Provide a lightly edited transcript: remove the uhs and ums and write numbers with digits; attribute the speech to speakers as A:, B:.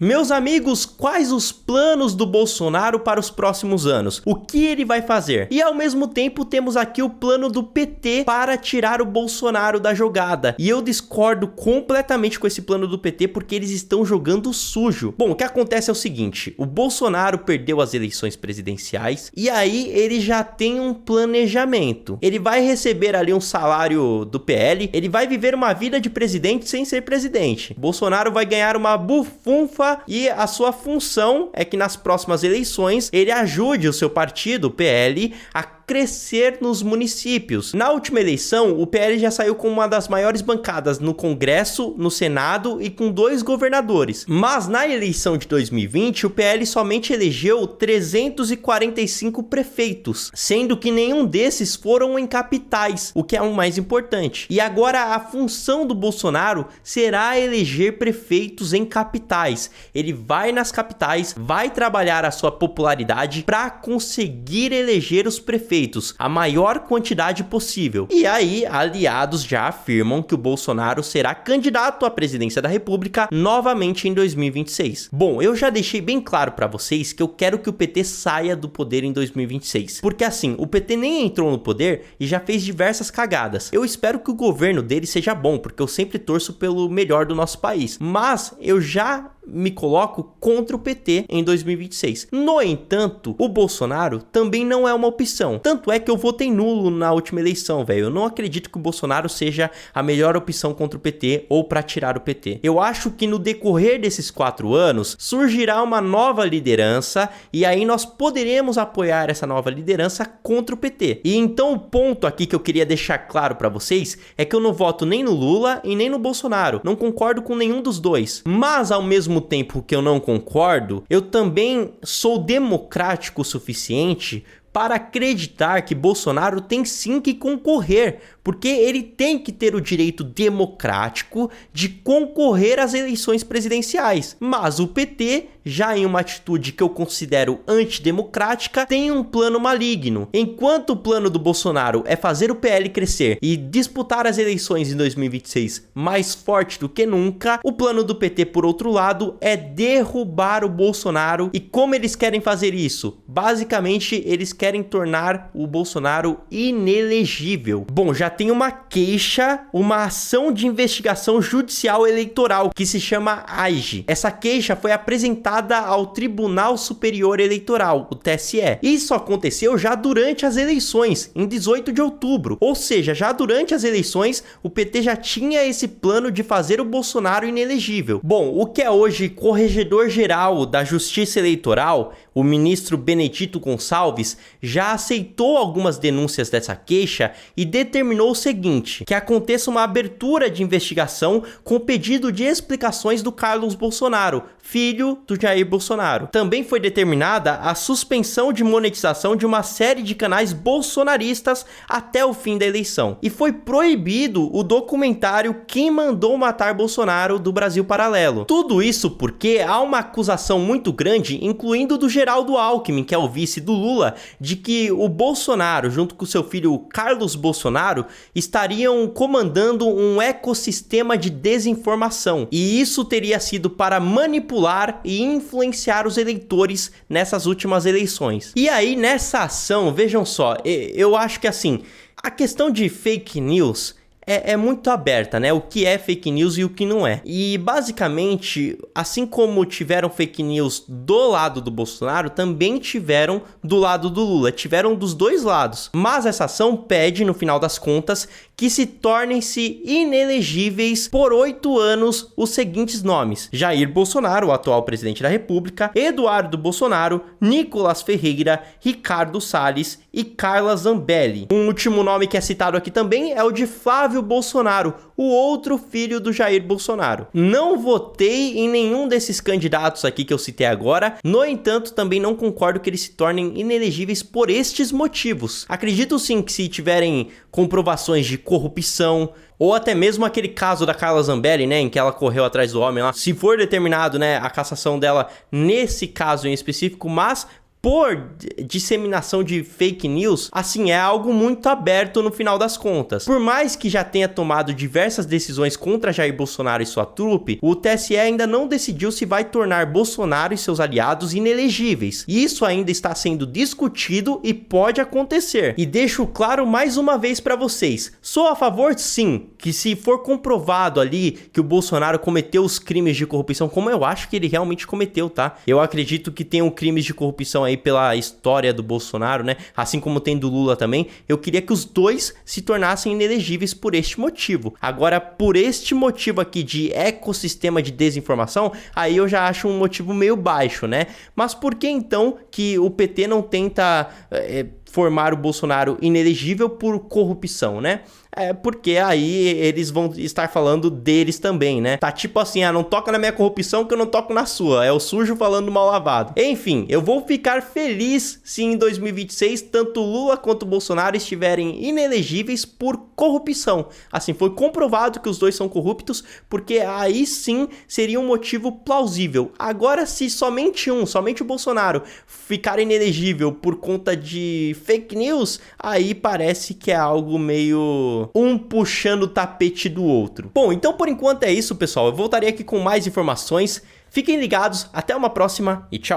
A: Meus amigos, quais os planos do Bolsonaro para os próximos anos? O que ele vai fazer? E ao mesmo tempo temos aqui o plano do PT para tirar o Bolsonaro da jogada. E eu discordo completamente com esse plano do PT porque eles estão jogando sujo. Bom, o que acontece é o seguinte, o Bolsonaro perdeu as eleições presidenciais e aí ele já tem um planejamento. Ele vai receber ali um salário do PL, ele vai viver uma vida de presidente sem ser presidente. Bolsonaro vai ganhar uma bufunfa e a sua função é que nas próximas eleições ele ajude o seu partido, o PL, a crescer nos municípios. Na última eleição, o PL já saiu com uma das maiores bancadas no Congresso, no Senado e com 2 governadores. Mas na eleição de 2020, o PL somente elegeu 345 prefeitos, sendo que nenhum desses foram em capitais, o que é o mais importante. E agora a função do Bolsonaro será eleger prefeitos em capitais. Ele vai nas capitais, vai trabalhar a sua popularidade para conseguir eleger os prefeitos, a maior quantidade possível. E aí, aliados já afirmam que o Bolsonaro será candidato à presidência da República novamente em 2026. Bom, eu já deixei bem claro para vocês que eu quero que o PT saia do poder em 2026. Porque assim, o PT nem entrou no poder e já fez diversas cagadas. Eu espero que o governo dele seja bom, porque eu sempre torço pelo melhor do nosso país. Mas eu já me coloco contra o PT em 2026. No entanto, o Bolsonaro também não é uma opção. Tanto é que eu votei nulo na última eleição, velho. Eu não acredito que o Bolsonaro seja a melhor opção contra o PT ou para tirar o PT. Eu acho que no decorrer desses 4 anos surgirá uma nova liderança e aí nós poderemos apoiar essa nova liderança contra o PT. E então o ponto aqui que eu queria deixar claro para vocês é que eu não voto nem no Lula e nem no Bolsonaro. Não concordo com nenhum dos dois. Mas ao mesmo tempo que eu não concordo, eu também sou democrático o suficiente para acreditar que Bolsonaro tem sim que concorrer, porque ele tem que ter o direito democrático de concorrer às eleições presidenciais. Mas o PT, já em uma atitude que eu considero antidemocrática, tem um plano maligno. Enquanto o plano do Bolsonaro é fazer o PL crescer e disputar as eleições em 2026 mais forte do que nunca, o plano do PT, por outro lado, é derrubar o Bolsonaro. E como eles querem fazer isso? Basicamente, eles querem tornar o Bolsonaro inelegível. Bom, já tem uma queixa, uma ação de investigação judicial eleitoral que se chama AIGE. Essa queixa foi apresentada ao Tribunal Superior Eleitoral, o TSE. Isso aconteceu já durante as eleições, em 18 de outubro. Ou seja, já durante as eleições, o PT já tinha esse plano de fazer o Bolsonaro inelegível. Bom, o que é hoje corregedor-geral da Justiça Eleitoral, o ministro Benedito Gonçalves, já aceitou algumas denúncias dessa queixa e determinou o seguinte, que aconteça uma abertura de investigação com pedido de explicações do Carlos Bolsonaro, filho do Jair Bolsonaro. Também foi determinada a suspensão de monetização de uma série de canais bolsonaristas até o fim da eleição. E foi proibido o documentário Quem Mandou Matar Bolsonaro do Brasil Paralelo. Tudo isso porque há uma acusação muito grande, incluindo do Geraldo Alckmin, que é o vice do Lula, de que o Bolsonaro, junto com seu filho Carlos Bolsonaro, estariam comandando um ecossistema de desinformação. E isso teria sido para manipular e influenciar os eleitores nessas últimas eleições. E aí, nessa ação, vejam só, eu acho que assim, a questão de fake news é muito aberta, né? O que é fake news e o que não é. E basicamente, assim como tiveram fake news do lado do Bolsonaro, também tiveram do lado do Lula. Tiveram dos dois lados. Mas essa ação pede, no final das contas, que se tornem-se inelegíveis por 8 anos os seguintes nomes: Jair Bolsonaro, o atual presidente da República, Eduardo Bolsonaro, Nicolas Ferreira, Ricardo Salles e Carla Zambelli. Um último nome que é citado aqui também é o de Flávio Bolsonaro, o outro filho do Jair Bolsonaro. Não votei em nenhum desses candidatos aqui que eu citei agora, no entanto, também não concordo que eles se tornem inelegíveis por estes motivos. Acredito sim que se tiverem comprovações de corrupção, ou até mesmo aquele caso da Carla Zambelli, né, em que ela correu atrás do homem lá, se for determinado, né, a cassação dela nesse caso em específico, mas por disseminação de fake news, assim, é algo muito aberto no final das contas. Por mais que já tenha tomado diversas decisões contra Jair Bolsonaro e sua trupe, o TSE ainda não decidiu se vai tornar Bolsonaro e seus aliados inelegíveis. Isso ainda está sendo discutido e pode acontecer. E deixo claro mais uma vez para vocês, sou a favor sim, que se for comprovado ali que o Bolsonaro cometeu os crimes de corrupção, como eu acho que ele realmente cometeu, tá? Eu acredito que tenham crimes de corrupção aí pela história do Bolsonaro, né? Assim como tem do Lula também. Eu queria que os dois se tornassem inelegíveis por este motivo. Agora, por este motivo aqui de ecossistema de desinformação, aí eu já acho um motivo meio baixo, né? Mas por que então que o PT não tenta formar o Bolsonaro inelegível por corrupção, né? Porque aí eles vão estar falando deles também, né? Tá tipo assim, não toca na minha corrupção que eu não toco na sua. É o sujo falando mal lavado. Enfim, eu vou ficar feliz se em 2026 tanto Lula quanto Bolsonaro estiverem inelegíveis por corrupção. Assim, foi comprovado que os dois são corruptos, porque aí sim seria um motivo plausível. Agora, se somente o Bolsonaro ficar inelegível por conta de fake news, aí parece que é algo meio um puxando o tapete do outro. Bom, então por enquanto é isso, pessoal. Eu voltarei aqui com mais informações. Fiquem ligados, até uma próxima e tchau!